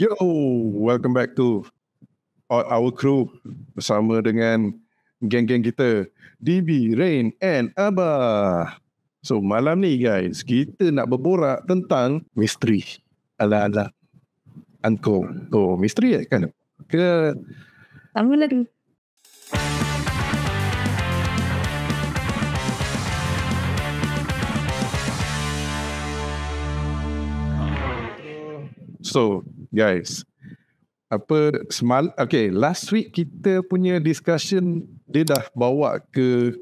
Yo, welcome back to our crew bersama dengan geng-geng kita, DB, Rain and Abah. So malam ni guys, kita nak berborak tentang misteri ala-ala Anko. Oh, misteri kan? Ke Sama lah tu. So guys, last week kita punya discussion dia dah bawa ke,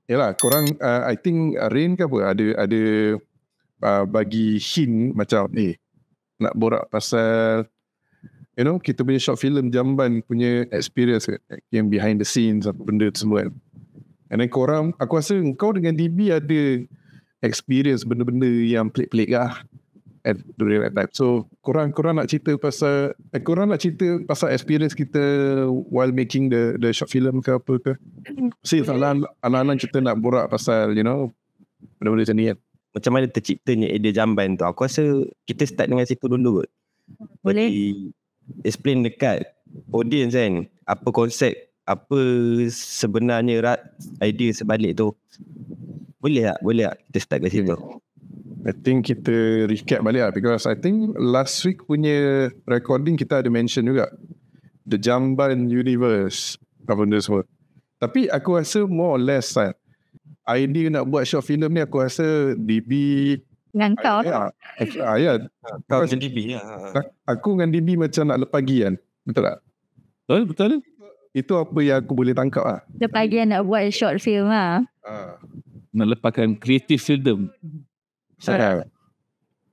yalah korang, I think Rain ke apa ada bagi hint macam nak borak pasal kita punya short film Jamban punya experience yang behind the scenes apa benda tu semua kan. And then korang, aku rasa kau dengan DB ada experience benda-benda yang pelik-pelik lah during that time. So korang nak cerita pasal experience kita while making the short film ke apa ke? Anak-anak kita nak borak pasal benda-benda macam ni kan. Macam mana terciptanya idea Jamban tu? Aku rasa kita start dengan situ dulu kot. Boleh. Explain dekat audience kan, apa konsep, apa sebenarnya idea sebalik tu. Boleh tak kita start kat situ? I think kita recap balik lah, because I think last week punya recording kita ada mention juga the Jamban universe apa benda semua. Tapi aku rasa more or less idea nak buat short film ni aku rasa DB Dengan kau. Kau macam DB lah. Aku dengan DB macam nak lepagi kan. Betul tak? Betul. Itu apa yang aku boleh tangkap lah. Lepagi nak buat short film lah. Nak lepaskan creative film.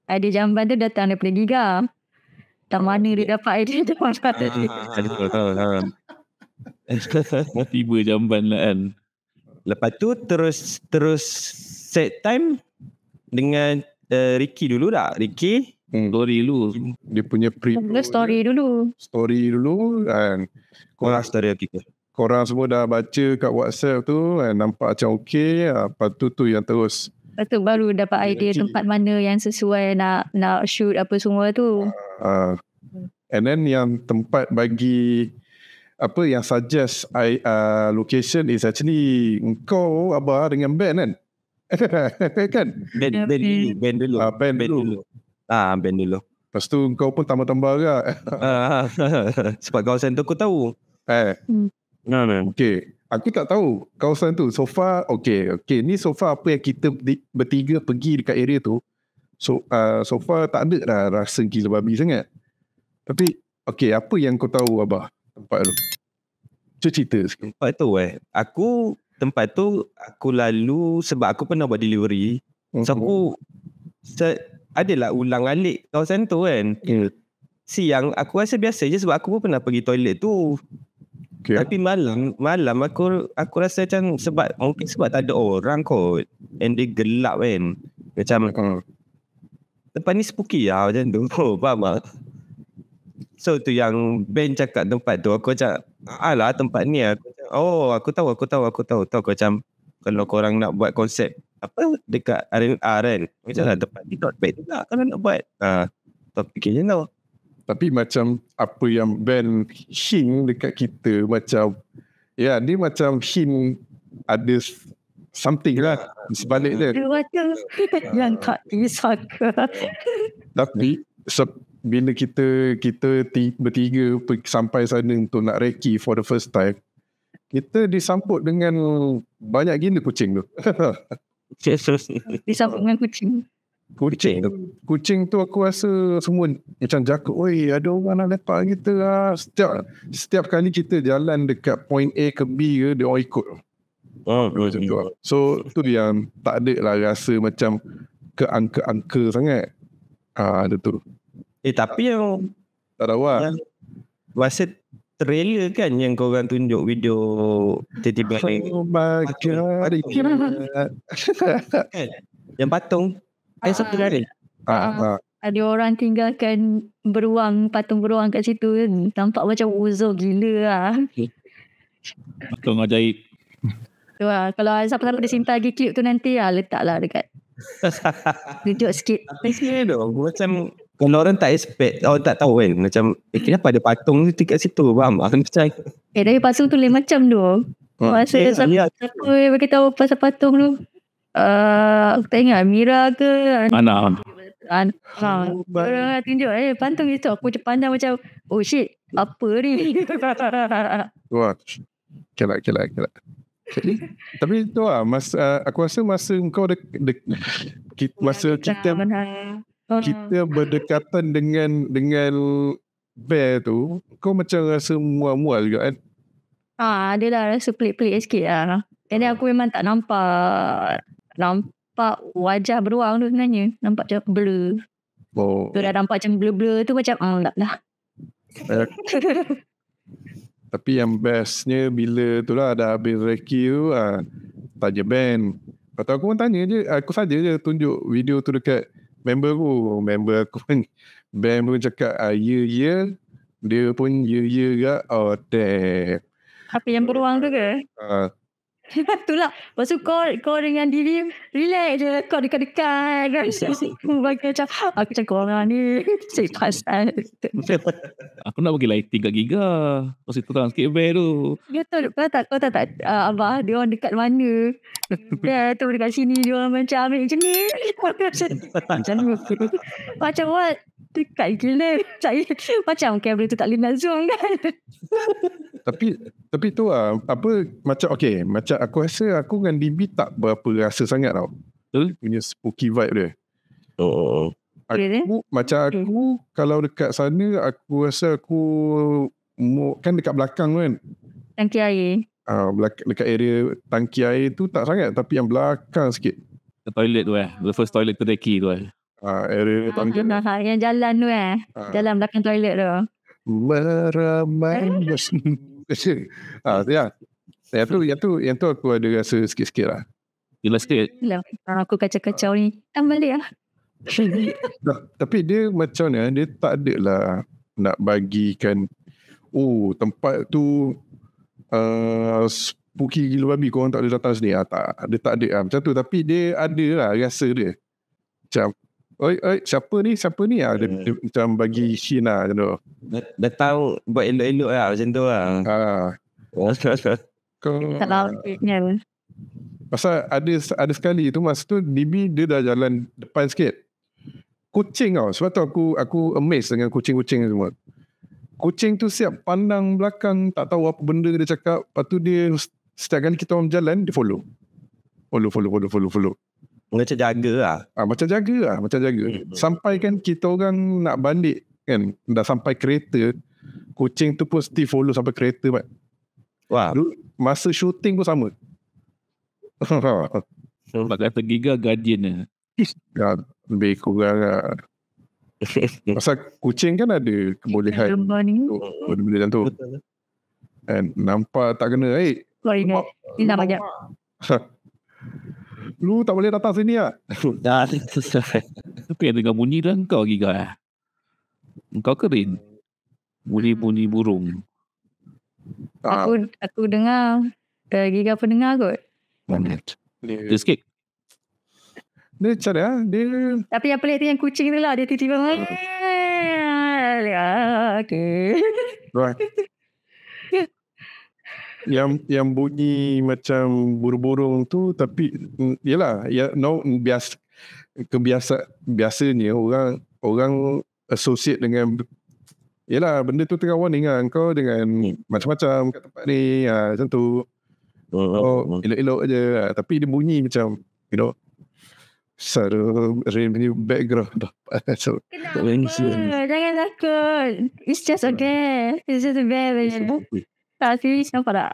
Idea Jamban tu datang daripada Giga. Tak mana dia dapat idea Jamban tadi. Tiba Jamban lah kan. Lepas tu terus set time dengan Ricky dulu tak? Ricky Story dulu. Dia punya story dulu dan korang story kita. korang semua dah baca kat WhatsApp tu and nampak macam okey. Lepas tu yang terus Lepas tu baru dapat idea tempat mana yang sesuai nak shoot apa semua tu. And then yang tempat bagi apa yang suggest location is actually engkau Abah dengan Ben kan? Kan? Band dulu. Band dulu. Band dulu. Lepas tu engkau pun tambah-tambah agak. Sebab kawasan tu aku tahu. Okay. Aku tak tahu kawasan tu. So far, okay. Ni so far apa yang kita bertiga pergi dekat area tu. So far tak ada dah rasa gila babi sangat. Tapi, okay, apa yang kau tahu Abah tempat tu? Cuba cerita sikit. Tempat tu aku lalu sebab aku pernah buat delivery. So aku adalah ulang alik kawasan tu kan. Siang aku rasa biasa je sebab aku pun pernah pergi toilet tu. Okay. Tapi malam aku rasa macam mungkin sebab tak ada orang kot. And dia gelap kan. Macam tempat ni spooky lah macam tu. Faham tak? So tu yang Ben cakap tempat tu, aku macam alah tempat ni aku tahu. Tahu aku macam kalau korang nak buat konsep apa dekat R&R kan, macam lah tempat ni not bad juga kalau nak buat. Topik je tau. Tapi macam apa yang Ben hint dekat kita macam dia macam hint ada something lah sebalik dia. Dia macam yang tak disangka. Tapi bila kita bertiga sampai sana untuk nak reki for the first time, kita disambut dengan banyak gila kucing tu. Disambut dengan kucing. Kucing tu aku rasa semua macam jakut. Oi, ada orang nak lepak kita lah. Setiap kali kita jalan dekat point A ke B ke, dia orang ikut. Macam tu. So tu yang tak ada lah rasa macam keangka-angka sangat. Ada tu. Tapi yang tak tahu lah. Masa trailer kan yang korang tunjuk video tiba-tiba Oh my god. Yang patung satu hari. Ada orang tinggalkan patung beruang kat situ. Nampak macam uzur gila lah. Patung ajaib. Tu lah. Kalau siapa-siapa dia simpan lagi klip tu nanti letaklah dekat. Duduk sikit. Tapi macam Kalau orang tak expect, orang tak tahu kan, macam kenapa ada patung tu dekat situ, faham? Macam Dari patung tu lain macam tu. Masa siapa yang beritahu pasal patung tu? Aku tak ingat Mira ke Mana? Orang tunjuk patung itu. Aku macam pandang macam, oh shit, apa ni? Wah, kelak. Tapi tu lah, aku rasa masa kau masa kita berdekatan dengan bear tu, kau macam rasa mual-mual juga kan? Adalah rasa pelik-pelik sikit lah. Jadi aku memang tak nampak wajah beruang tu sebenarnya. Nampak macam blur. Tu dah nampak macam blur-blur tu macam tak lah. Tapi yang bestnya bila tu lah dah habis recce tu, tanya Ben. Atau aku pun tanya je, aku saja je tunjuk video tu dekat member aku pun Ben pun cakap ya, dia pun ya juga. Oh damn. Apa yang beruang tu ke? Itulah. Lepas tu kau dengan diri relax je. Kau dekat-dekat. Macam aku cakap korang ni saya pasal. Aku nak bagi lighting kat Giga. Kasi terang sikit bear tu. Betul. Kau tak Abah dia orang dekat mana. Dia tu dekat sini dia orang macam ambil macam ni. Macam what? Dekat gila. Macam kamera tu tak boleh nak zoom kan. Tapi tu lah, apa macam macam aku rasa aku dengan DB tak berapa rasa sangat tau. Punya spooky vibe dia. Aku kalau dekat sana aku rasa aku kan dekat belakang kan. Tangki air. Dekat area tangki air tu tak sangat, tapi yang belakang sikit. Toilet tu the first toilet kedai tu area tangki. Yang jalan tu jalan belakang toilet tu. Meramai ya. Yang tu aku ada rasa sikit-sikit lah. Jelas sikit. Aku kacau-kacau ni. Balik lah. Tapi dia macam ni, dia tak ada lah nak bagikan tempat tu spooky gila babi, korang tak ada datang sini. Dia tak ada macam tu. Tapi dia ada lah rasa dia. Macam oi siapa ni dia macam bagi scene lah macam tu. Datang buat elok-elok lah macam tu lah. Tak lautnya pun. Pasal ada sekali tu masa tu DB dia dah jalan depan sikit. Kucing tau. Sebab tu aku amazed dengan kucing-kucing semua. Kucing tu siap pandang belakang, tak tahu apa benda dia cakap. Lepas tu dia setiap kali kita orang berjalan dia follow. Macam jaga lah. Macam jaga. Sampai kan kita orang nak balik kan, dah sampai kereta, kucing tu pun still follow sampai kereta. Wah. Masa shooting pun sama. Sebab kata Giga guardian Ya, lebih kurang lah. Pasal kucing kan ada kebolehan benda macam tu. And nampak tak kena Kau ingat ni nak banyak. Lu tak boleh datang sini lah. Tapi yang dengar bunyi dah kau Giga Kau kering bunyi-bunyi burung. Aku dengar. Giga pun dengar kot. Dia sikit. Dia macam dia. Tapi yang pelik tu yang kucing tu lah. Dia tiba-tiba okay. Right. Yang bunyi macam burung-burung tu, tapi yalah, biasanya orang associate dengan yalah benda tu tengah warning lah kau dengan macam-macam kat tempat ni macam tu. Elok-elok je tapi dia bunyi macam Rain punya background so, jangan takut, it's just okay, it's just a bear. Tapi nampak tak?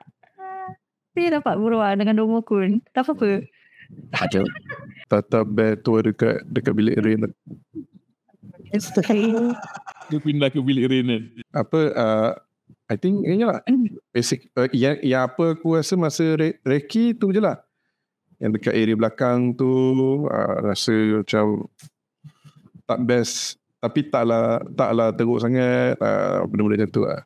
Dia nampak beruang dengan dua mukun. Tak apa-apa. Tata bear tu dekat bilik Rain. Dia pindah ke bilik Rain kan. I think lah basic yang apa aku rasa masa recce tu je lah. Yang dekat area belakang tu rasa macam tak best. Tapi taklah teruk sangat benda-benda macam tu lah.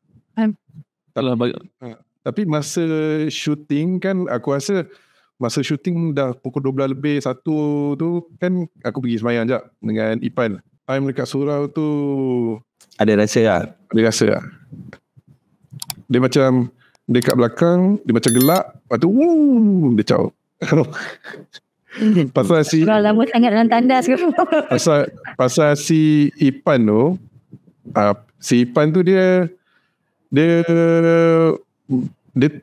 Tapi masa shooting kan aku rasa masa shooting dah pukul 12 lebih 1 tu kan aku pergi semayang jap dengan Ipan. time dekat surau tu Ada rasa lah. ada rasa lah. Dia macam dekat belakang, dia macam gelap, lepas tu dia caw. Pasal si Kalau lama sangat dalam tandas ke. pasal si Ipan tu, si Ipan tu dia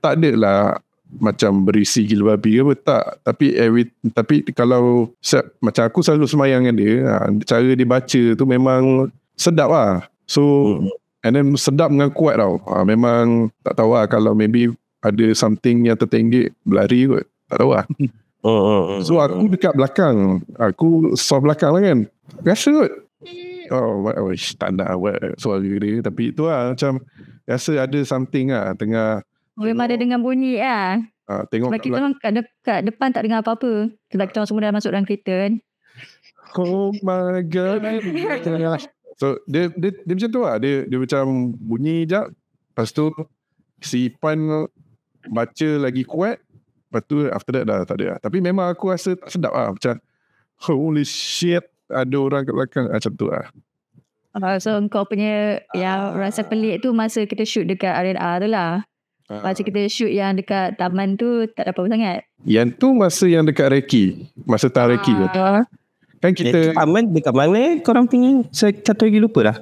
tak ada lah macam berisi gila babi ke apa, tak. Tapi kalau macam aku selalu semayang dengan dia, cara dia baca tu memang sedap lah. So and then sedap dengan kuat tau. Memang tak tahu lah, kalau maybe ada something yang tertenggik berlari kot, tak tahu lah. So aku dekat belakang, aku soft belakang lah kan, rasa kot tak nak buat suara dia, tapi tu lah macam rasa ada something lah tengah. Memang ada dengan bunyi lah. Tengok Sebab kita orang kat depan tak dengar apa-apa. Sebab kita orang semua dah masuk dalam kereta kan. Oh my god. So dia macam tu lah. Dia macam bunyi jap, lepas tu si Ipan baca lagi kuat, lepas tu after that dah tak ada lah. Tapi memang aku rasa tak sedap lah, macam holy shit, ada orang kat belakang macam tu lah. So kau punya yang rasa pelik tu masa kita shoot dekat R&R tu lah. Masa kita shoot yang dekat taman tu tak ada apa-apa sangat. Yang tu masa yang dekat Reki, masa tak Reki tu. Kan kita Taman dekat mana korang pergi? Saya satu lagi lupa dah.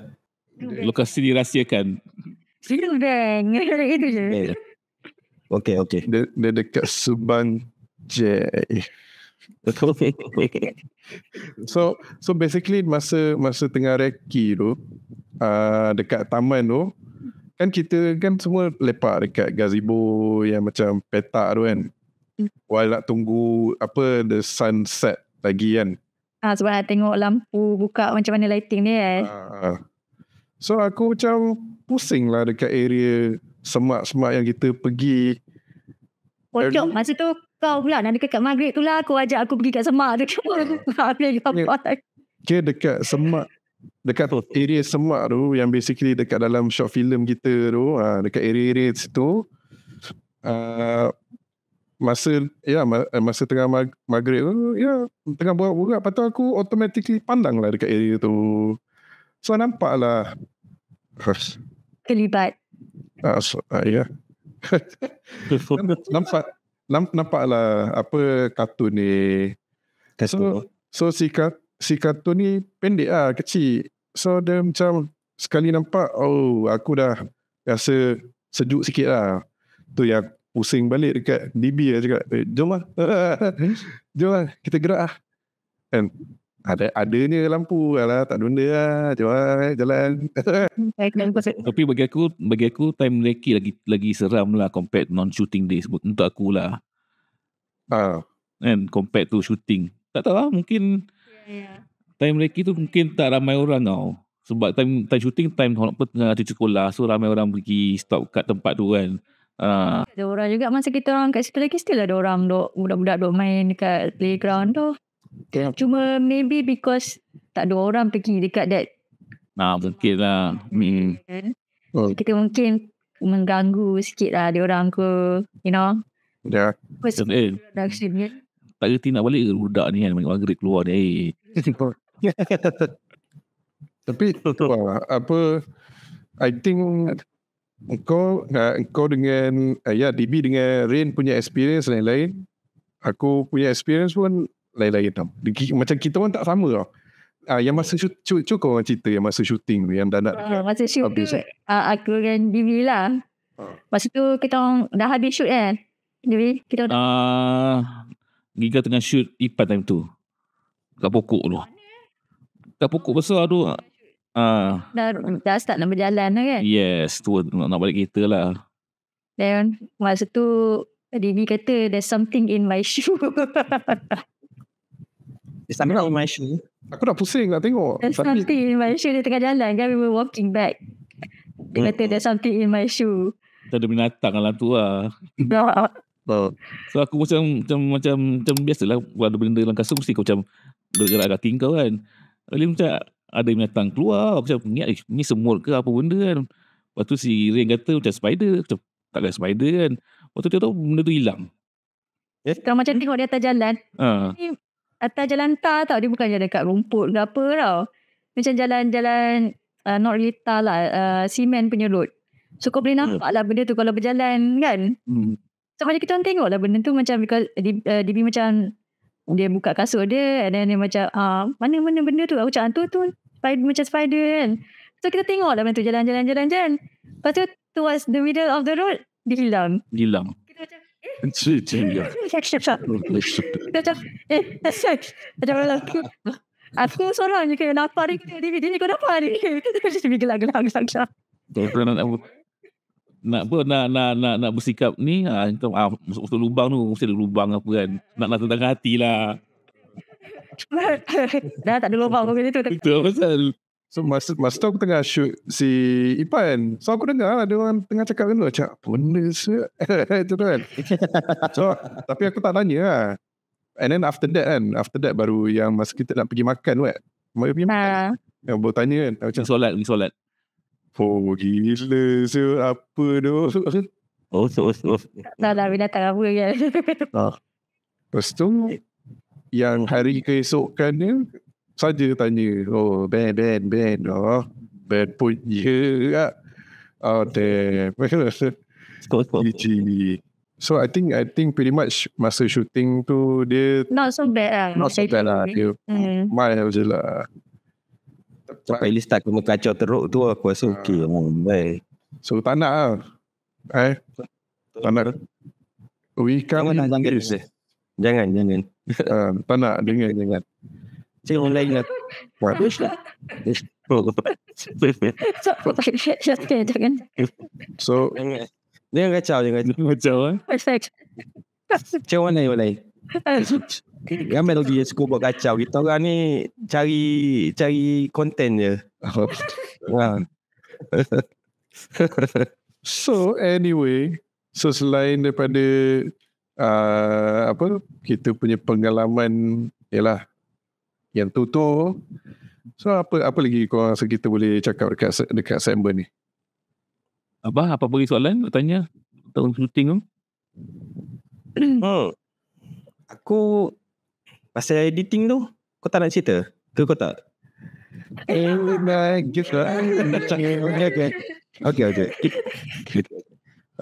Lokasi dirahsiakan. Bang. Itu je. Okay. dia dekat Subang J. So basically masa tengah Reki tu, dekat taman tu, kan kita kan semua lepak dekat gazebo yang macam petak tu kan, while nak tunggu the sunset lagi kan. Sebab nak tengok lampu buka macam mana lighting dia So aku macam pusing lah dekat area semak-semak yang kita pergi. Pocok masa tu kau pula nak dekat maghrib tu lah, aku ajak aku pergi kat semak tu. Kira dekat semak, dekat area semak tu yang basically dekat dalam short film kita tu, dekat area-area situ, masa tengah maghrib tu, tengah buat lepas tu aku automatically pandang lah dekat area tu. So nampak lah Kelibat. Nampak lah kartun ni. So si kartun ni pendek lah, kecil. So dia macam sekali nampak, aku dah rasa sejuk sikit lah. Tu yang pusing balik dekat DB lah, cakap jom lah kita gerak lah. And adanya lampu lah, tak ada benda lah, jom lah jalan. Tapi bagi aku time Reki lagi seram lah compared non-shooting days untuk aku lah. And compared to shooting, tak tahu lah, mungkin time Reki tu mungkin tak ramai orang tau. Sebab time shooting time tengah cuci sekolah, so ramai orang pergi stop kat tempat tu kan. Ada orang juga masa kita orang kat situ lagi, still ada orang budak-budak duk main dekat playground tu. Cuma maybe because tak ada orang pergi dekat that. Mungkin lah. Kita mungkin mengganggu sikit lah dia orang ke, you know. Ya. Tak kerti nak balik ke budak ni kan, maghrib keluar ni. Tapi I think Engkau dengan DB dengan Rain punya experience lain-lain. Aku punya experience pun lain-lain tau. Macam kita pun tak sama tau. Yang masa cuba kau orang cerita yang masa shooting tu, yang dah nak masa shoot tu, aku dengan DB lah. Masa tu kita orang dah habis shoot kan, DB kita Giga tengah shoot Ipan time tu kat pokok tu, kat pokok besar tu. Dah start nak berjalan lah kan. Yes, tu nak balik kereta lah. Dan masa tu DB kata there's something in my shoe. There's something in my shoe. Aku dah pusing nak tengok. There's something in my shoe. Dia tengah jalan kan, we were walking back. Dia kata there's something in my shoe. Tak ada binatang dalam tu lah. So aku macam biasalah, kalau ada benda dalam kasut mesti kau macam bergerak kaki kau kan. Lalu macam ada binatang keluar, macam ni semut ke apa benda kan. Lepas tu si Rain kata macam spider, macam tak ada spider kan. Lepas tu dia tahu benda tu hilang. Kalau macam tengok di atas jalan, atas jalan tar tau, dia bukan dekat rumput ke apa tau. macam jalan-jalan not really tar lah, cement punya road. So kau boleh nampak lah benda tu kalau berjalan kan. So macam kita orang tengok lah benda tu macam DB macam dia buka kasut dia and then dia macam mana benda tu. Aku cakap tu spider, macam spider kan. So kita tengok lah benda tu jalan. Lepas tu towards the middle of the road dia hilang. Kita macam aku seorang je kena nampak dia kau nampak ni. Dia gelak. Nak bersikap ni masuk lubang tu mesti ada lubang apa kan. Nak tentang hati lah. Dah tak ada lubang kau gitu. Itu pasal. So masa tu aku tengah shoot si Ipan. So aku dengar ada orang tengah cakap kan. Cakap apa benda tu kan. So tapi aku tak tanya lah. And then after that baru yang masa kita nak pergi makan kan. Mari pergi makan. Yang baru tanya kan. Macam Solat. Oh gila. So apa tu. Tak lah binatang apa kan. Lepas tu yang hari keesokan ni saja tanya, band band pun ya. Damn. So I think pretty much masa shooting tu dia not so bad lah. Dia mild je lah. Sampai list start kena kacau teruk tu aku rasa okey. Baik. So tak nak lah. Tak nak. We come Jangan. tak nak jangan. Cik orang lain lah. Jangan. So Jangan kacau. Perfect. Cik orang lain. Ramai lagi yang suka buat kacau. Kita orang ni cari konten je. So anyway, selain daripada kita punya pengalaman ialah yang tu. So apa lagi kau rasa kita boleh cakap dekat segmen ni? Apa bagi soalan nak tanya tahun shooting tu? Aku pasal editing tu kau tak nak cerita ke kau tak?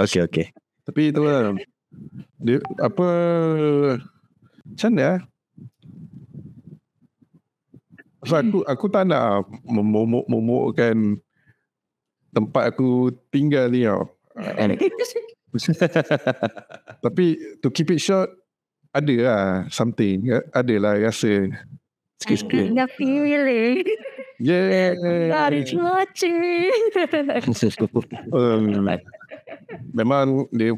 Okay. Tapi tu lah dia apa macam mana so aku tak nak memomokkan tempat aku tinggal ni tau. Tapi to keep it short ada lah something, ada lah rasa sikit-sikit. Dah feeling. Yeah. Dari watching. Memang dia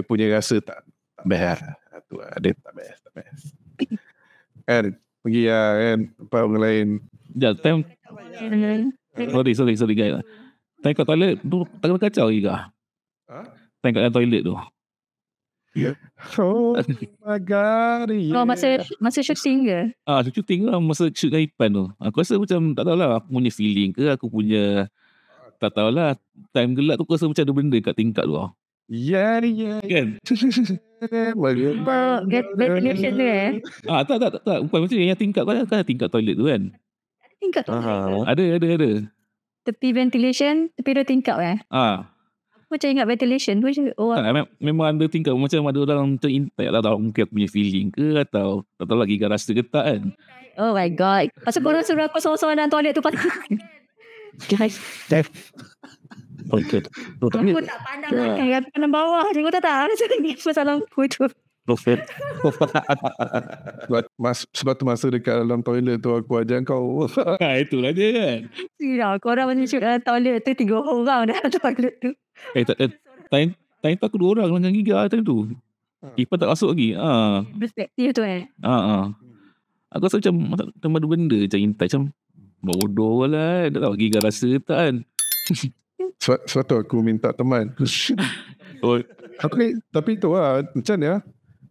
punya rasa tak best lah. Tu lah, dia tak best. Kan pergi lah kan tempat orang lain. Time sorry guys. Time kat toilet tu tak kena kacau lagi kah? Time kat toilet tu. Oh my god. Oh masa shooting ke? Shooting lah masa shoot dengan Ipan tu. Aku rasa macam tak tahulah aku punya feeling ke aku punya tak tahulah time gelap tu aku rasa macam ada benda kat tingkap tu. Yeah. Kan? Ventilation tu Tak. Bukan macam yang tingkap kan tingkap toilet tu kan. Tingkap tu. Ada. Tepi ventilation, tepi dua tingkap Aku macam ingat ventilation tu je. Memang ada tingkap macam ada orang macam intai lah. Mungkin aku punya feeling ke atau tak tahu lagi rasa ke tak kan. Oh my god. Pasal korang suruh aku seorang-seorang dalam toilet tu guys. Okay. Aku tak pandang belakang, aku pandang bawah. Tengok tak? Macam ni masalah aku tu. Sebab tu masa dekat dalam toilet tu aku ajar kau. Itulah dia kan. Korang macam shoot dalam toilet tu 3 orang dalam toilet tu. Time tu aku 2 orang dengan Giga time tu. Ipan tak masuk lagi. Perspektif tu Aku rasa macam ada benda macam intai macam bodoh lah. Tak tahu Giga rasa tak kan. Sebab tu aku minta teman. Tapi tu lah macam ni lah.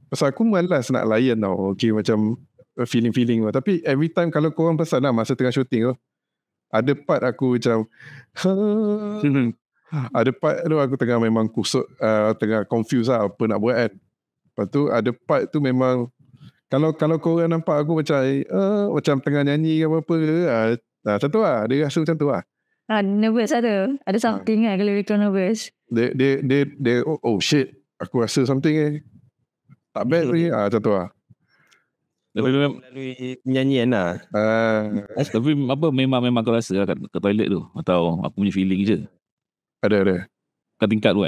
Pasal aku malas nak layan tau. Okay macam feeling lah. Tapi every time kalau korang pesan lah masa tengah shooting tu, ada part aku macam ada part tu aku tengah memang kusut, tengah confused lah apa nak buat kan. Lepas tu ada part tu memang Kalau korang nampak aku macam tengah nyanyi ke apa-apa ke, macam tu lah. Dia rasa macam tu lah. Nervous ada something kan kalau kau nervous. Dia oh shit, aku rasa something tak bad lagi. Macam tu lah. Tapi memang melalui penyanyian lah. Tapi apa memang kau rasa kat toilet tu, atau aku punya feeling je? Ada. Kat tingkat tu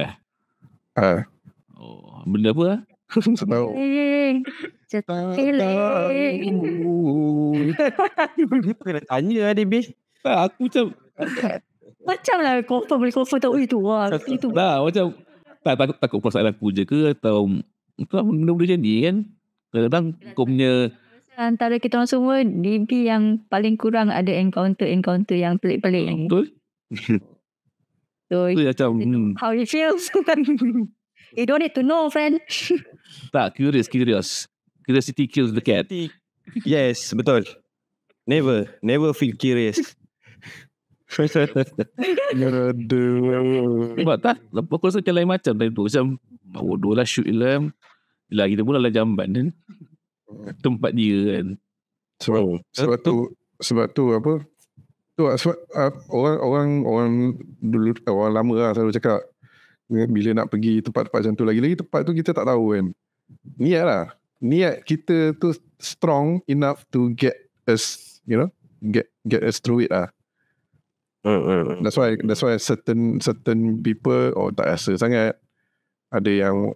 Oh, benda apa lah? Tahu. Dia pernah tanya lah dia, Bish. Aku macam lah boleh confirm tak itu macam takut perasaan aku je ke, atau kau benda-benda macam ni kan. Kadang-kadang kau punya antara kita orang semua, maybe yang paling kurang ada encounter yang pelik-pelik. Betul. So macam how it feels. You don't need to know, friend. tak, curious. Curiosity kills the cat. Yes, betul. Never feel curious. Sebab tak, aku rasa macam lain macam time tu. Macam bodoh lah, shoot lah. Bila kita pun dalam jamban kan, tempat dia kan. Sebab tu apa tu, sebab orang dulu, orang lama lah selalu cakap, bila nak pergi tempat-tempat macam tu, lagi-lagi tempat tu kita tak tahu kan. Niat kita tu strong enough to get us, get us through it lah. That's why certain people tak rasa sangat, ada yang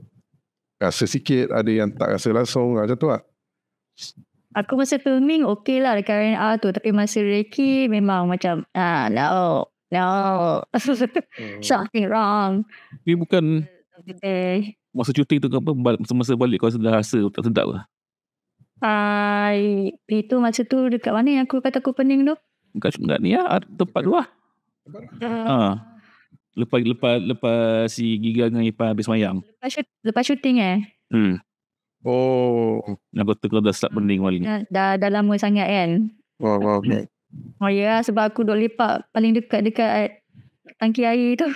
rasa sikit, ada yang tak rasa langsung, macam tu lah. Aku masa filming okay lah dekat RNR tu, tapi masa Reiki memang macam no something wrong. Tapi bukan masa cuti tu ke apa, masa balik kau dah rasa tak sedap lah. Itu masa tu dekat mana yang aku kata aku pening tu? Dekat ni lah, tempat tu lah. Lepas si Giga dengan Ipan habis mayang. Lepas syuting Aku dah start pening balik. Dah lama sangat kan. Okay. Oh ya, sebab aku duduk lepak paling dekat tangki air tu.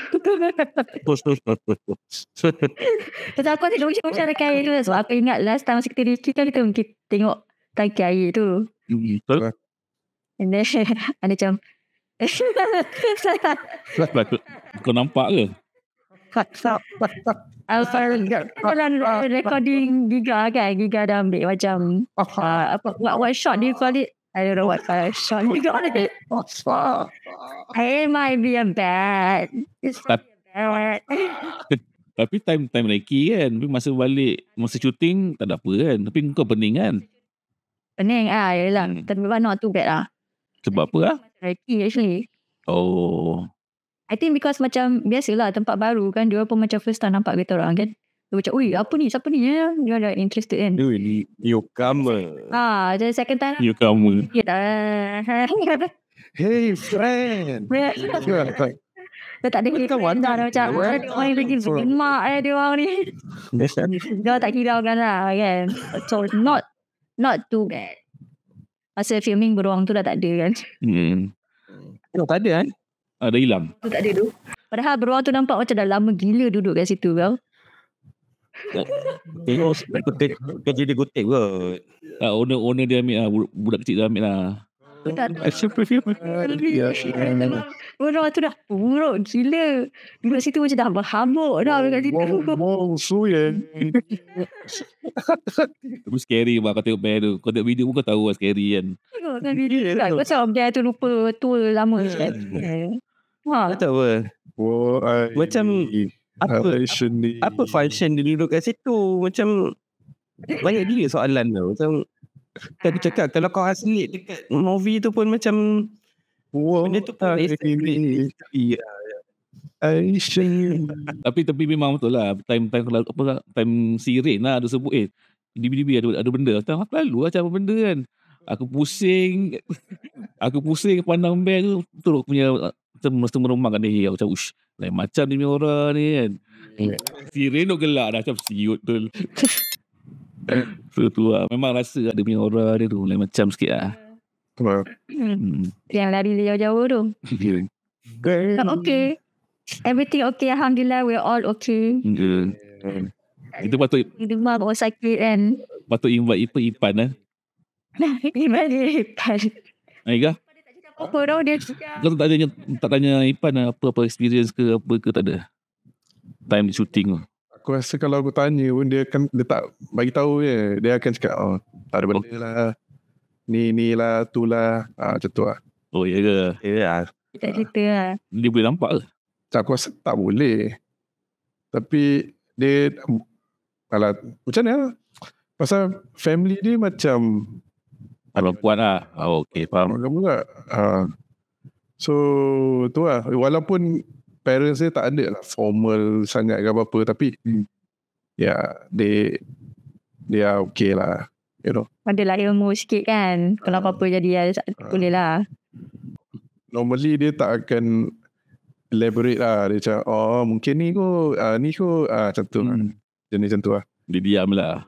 Sebab aku tengok macam dekat air tu. Sebab aku ingat last time masa kita Ricky kan, kita tengok tangki air tu. Betul. And then ada macam kau nampak ke? Recording Giga kan, Giga dah ambil macam what shot do you call it? I don't know what shot you call it. It might be a bad. It's bad. Tapi time Reiki kan, tapi masa balik, masa syuting tak ada apa kan, tapi kau pening kan? Pening yelah, tapi not too bad lah. Sebab apa lah? Reiki actually. I think because macam biasalah tempat baru kan, dia pun macam first time nampak kita orang kan. Dia macam, apa ni? Siapa ni? Dia ada interested kan. Newcomer. Jadi second time. Newcomer. Hey friend. Dia tak ada kawan dah macam, dia orang lagi mak dia orang ni. Dia tak hiraukan lah kan. So not too bad. Masa filming beruang tu dah tak ada kan. Tak ada kan? Dah hilang. Tu tak ada tu. Padahal beruang tu nampak macam dah lama gila duduk kat situ kau. Kerja dia gotek kot. Owner dia ambil lah. Budak kecil dia ambil lah. Beruang tu dah buruk gila. Duduk situ macam dah berhabuk dah kat situ. Tapi scary lah kau tengok bear tu. Kau tengok video pun kau tahu lah scary kan. Tengokkan video tu. Kau tahu bear tu lupa tua lama kan. Tak tahu apa. Macam apa function dia duduk kat situ. Macam banyak gila soalan tu. Macam kan dia cakap kalau kau asli dekat movie tu pun macam benda tu pun tapi memang betul lah. Time si Rain lah ada sebut DB ada benda. Aku lalu lah macam benda kan. Aku pusing pandang bear tu. Betul aku punya mesti merumahkan dia. Aku macam lain macam ni orang ni kan. Si Rain tu gelak dah macam siut tu. So tu lah. Memang rasa ada punya aura dia tu lain macam sikit lah. Yang lari jauh-jauh tu. Okay. Everything okay. Alhamdulillah we're all okay. Itu patut demam or sakit kan. patut invite Ipan lah. Ipan dia Ipan. Aigah. Apa tau dia. Kau tak tanya Ipan lah, apa experience ke apa ke, tak ada. Time shooting tu. Aku rasa kalau aku tanya pun dia tak bagi tahu je. Dia akan cakap tak ada benda lah. Ni lah, tu lah. Macam tu lah. Oh ya ke? Ya. Tak cerita lah. Dia boleh nampak ke? Aku rasa tak boleh. Tapi dia macam mana? Pasal family dia macam Perempuan lah. Okay, faham. Juga. So tu lah. Walaupun parents dia tak ada lah formal sangat ke apa-apa, tapi dia okay lah, you know. Adalah ilmu sikit kan. Kalau apa-apa jadi boleh lah. Normally dia tak akan elaborate lah. Dia macam mungkin ni kot macam tu lah. Jenis macam tu lah. Dia diam lah.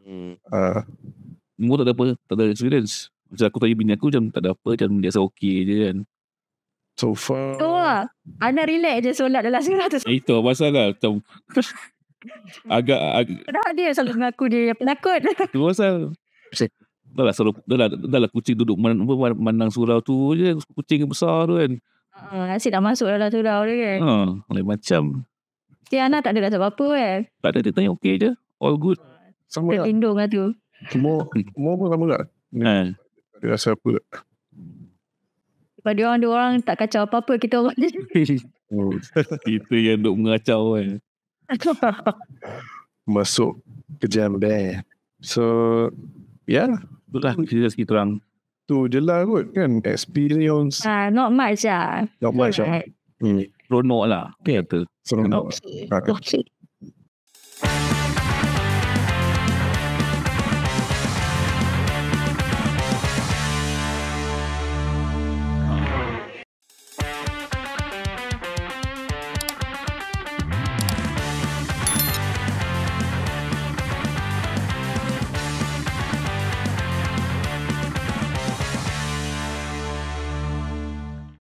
Semua tak ada apa, tak ada experience. Macam aku tanya bini aku macam tak ada apa, macam dia rasa okay je kan. So far tu lah. Ana relax je solat dalam surah tu. Itu pasal lah. Macam agak Kenapa dia selalu mengaku dia penakut. tu pasal dah lah kucing duduk mandang surau tu je. Kucing besar tu kan. Asyik dah masuk dalam surau dia kan. Lain macam. Si Ana tak ada rasa apa-apa kan. Tak ada, dia tanya okay je. All good. sama lah. Terlindung lah tu. Semua pun sama lah. Dia rasa apa. Sebab dia orang tak kacau apa-apa, kita orang je. Kita yang duk mengacau kan. Masuk ke jam band. So Itulah kita orang. tu je lah kot kan. Experience. Not much lah. Not much lah. Right. Seronok lah. Okay kata. Seronok. Okay.